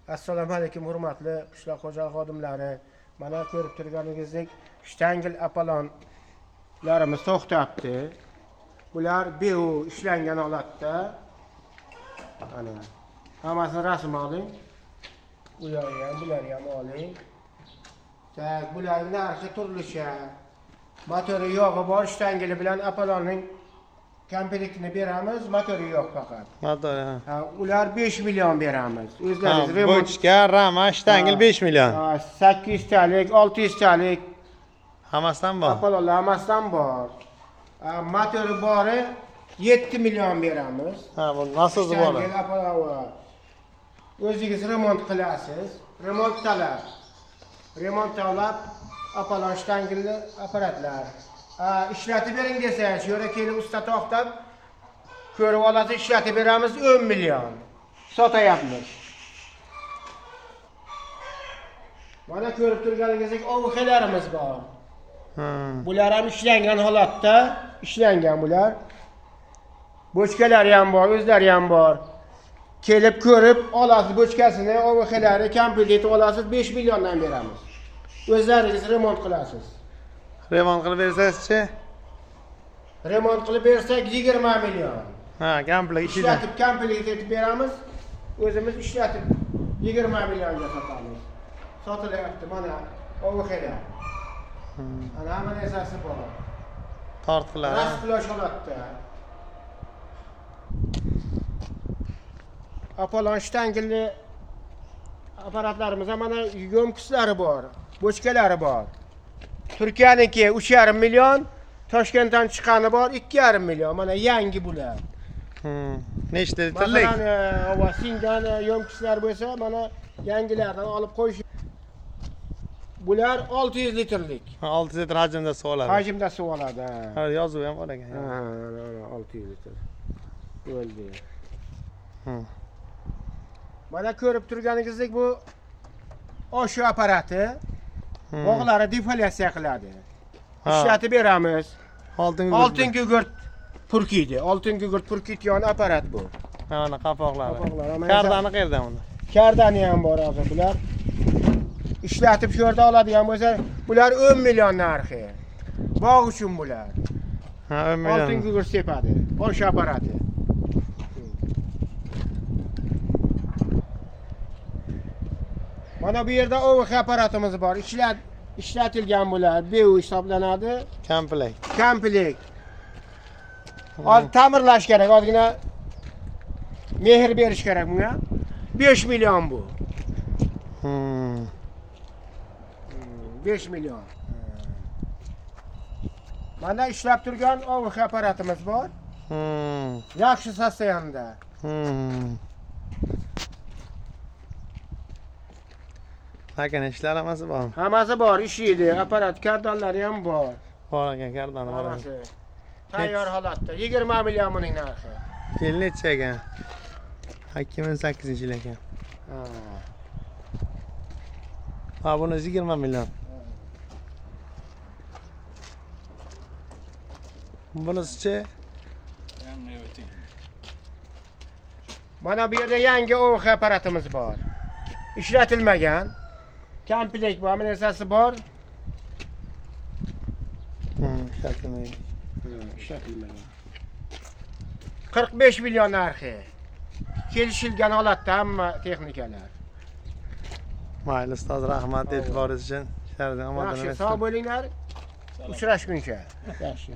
Assalomu alaykum hurmatli qishloq xo'jalik xodimlari. Mana ko'rib turganingizdek, shtangil apalonlarimiz to'xtabdi. Bular beu ishlangan holatda. Ana hammasini rasm oling. Bular ham oling. Tak, bularning narxi turlicha. Motori yog'i bor, shtangili bilan apalonning komplektini beramiz, motori yo'q faqat. Motor. Ha, ular 5 million beramiz. O'zlaringiz remont Bochka, rama, shtangil 5 million. 800 talik, 600 talik Hammasidan bor. apalonlar hammasidan bor. Motori bori 7 million beramiz. Ha, bu nasosi bor. Shtangil apalon. O'zingiz remont qilasiz. Remont talab. Remont talab apalon shtangilli apparatlar. İşlatib bering desangiz, yo'ra kelib usta to'xtab ko'rib olasiz, ishlatib beramiz 10 million. Sotayapmiz. Mana ko'rib turganingizdek ovuxelarimiz bor. Bular ham ishlangan holatda, ishlangan bular. Bochkalari ham bor, o'zlari ham bor. Kelib ko'rib olasiz bochkasini, ovuxelari komplet olasiz, 5 milliondan beramiz. O'zlaringiz remont qilasiz. Remont qilib bersangiz-chi? Remont qilib bersak 20 million. Ha, komplet ichida. İşlatib komplet etib beramiz. O'zimiz ishlatib 20 millionga sotamiz. Sotilyapti mana ovuxelar. Ana hamma narsasi bor. Tortqilar. Rasplash holatda. Apalon shtangilli apparatlarimiz mana yo'mkislari bor, bochkalari bor. Turkiyaniki 3,5 million, Toshkentdan chiqqani bor 2,5 million. Mana yangi bular. Nechta litrlik? Masalan, singan yo'mkislar bo'lsa, mana yangilardan olib qo'yish. Bular 600 litrlik. 6 litr hajmda suv oladi. Hajmda suv oladi. Ha, yozuv ham bor ekan. Ha, 600 litr. Bo'ldi. Mana ko'rib turganingizdek bu oshu apparati. Bog'lari defoliatsiya qiladi. Ishlatib beramiz. Oltin gugurt purkiydi. Oltin gugurt purkitgan apparat bu. Mana qapoqlari. Qapoqlari. Kardani qayerdan unda? Kardani ham bor hozir bular. Ishlatib shu yerda oladigan bo'lsa, bular 10 million narxi. Bog' uchun bular. Ha, 10 million. Oltin gugurt sepadi. Oshu apparati. Mana bu yerda ovuq apparatimiz bor. İşlatilgan bular. Beu hisoblanadi. Komplet. Komplet. Ta'mirlash kerak, ozgina mehr berish kerak bunga. 5 million bu. 5 million. Mana ishlab turgan ovuq apparatimiz bor. Yaxshi sostoyanda. Lekin ishlar hammasi bormi? Hammasi bor, ishlaydi. Apparat kardonlari ham bor. Bor ekan, kardoni bor. Hammasi tayyor holatda. 20 million buning narxi. Yil necha ekan? 2008-yil ekan. Ha, buni 20 million. Bunisi-chi? Mana bu yerda yangi ovuq apparatimiz bor. Ishlatilmagan. Komplet bu, hamma narsasi bor. Ishlatilmagan. 45 million narxi. Kelishilgan holatda hamma texnikalar. Mayli ustoz, rahmat e'tiboringiz uchun. Ishlaringiz omonda Yaxshi, sog' bo'linglar. Uchrashguncha. Yaxshi.